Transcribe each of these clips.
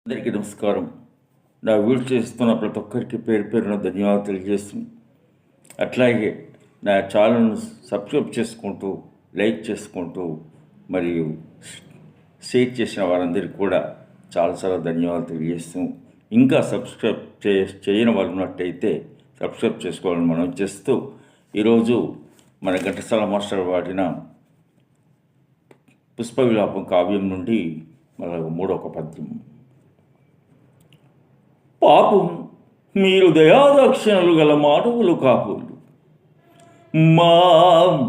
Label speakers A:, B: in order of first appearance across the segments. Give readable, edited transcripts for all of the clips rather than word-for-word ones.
A: అందరికీ నమస్కారం. నా వీడియో చేస్తున్న ప్రతి ఒక్కరికి పేరు పేరున ధన్యవాదాలు తెలియజేస్తుంది. అట్లాగే నా ఛానల్ను సబ్స్క్రైబ్ చేసుకుంటూ, లైక్ చేసుకుంటూ మరియు షేర్ చేసిన వారందరికీ కూడా చాలా ధన్యవాదాలు తెలియజేస్తూ, ఇంకా సబ్స్క్రైబ్ చేయని వాళ్ళు ఉన్నట్టయితే సబ్స్క్రైబ్ చేసుకోవాలని మనం చేస్తూ, ఈరోజు మన ఘంటసాల మాస్టర్ వాడిన పుష్ప విలాపం కావ్యం నుండి మన మూడొక పద్యం. పాపం మీరు దయాదాక్షిణలు గల మానవులు కాపులు, మా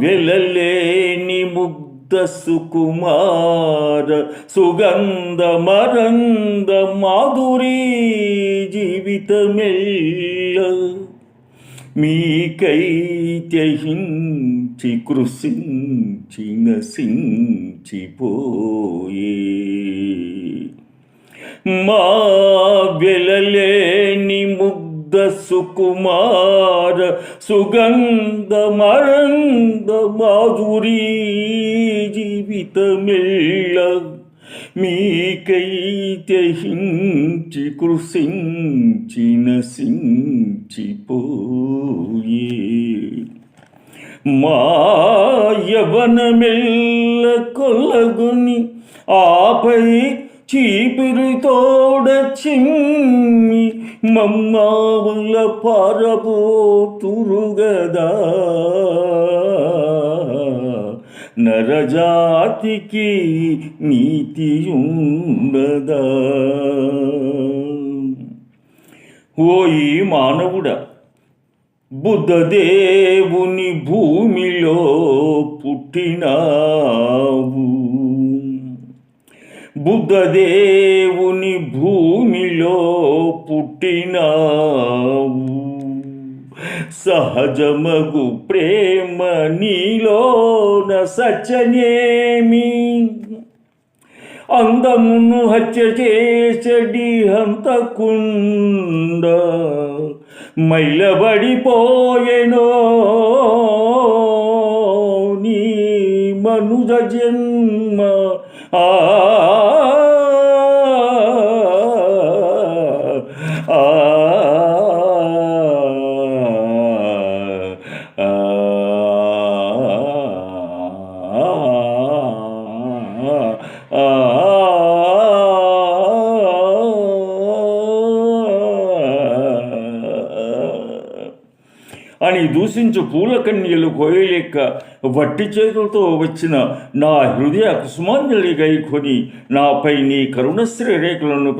A: వెలలేని ముగ్ధ సుకుమార సుగంధ మరంద మాధురీ జీవితమెల్ల మీకై త్యజించి కృషించి నశించిపోయే. మా వెలలేని ముగ్ధ సుకుమార సుగంధ మరంద మాధురీ జీవితమెల్ల మీకై త్యజించి కృషించి నశించిపోయే. మా యవనమెల్ల కొల్లగుని ఆపై చీపిరితోడ చిమ్మి మమ్మావుల పారబోతురుగదా. నరజాతికి నీతియుండదా. ఓయి మానవుడా, బుద్ధదేవుని భూమిలో పుట్టినావు. బుద్ధదేవుని భూమిలో పుట్టినావు. సహజమగు ప్రేమ నీలోన సచ్చనేమి. అందమును హత్య చేసడి హంతకుండ మైలబడిపోయెనో నీ మనుజ జన్మ. ఆ అని దూషించు పూల కన్యలు కోయలేక వట్టి చేతులతో వచ్చిన నా హృదయ కుసుమాంజలి గైకొని నాపై నీ కరుణశ్రీ రేఖలను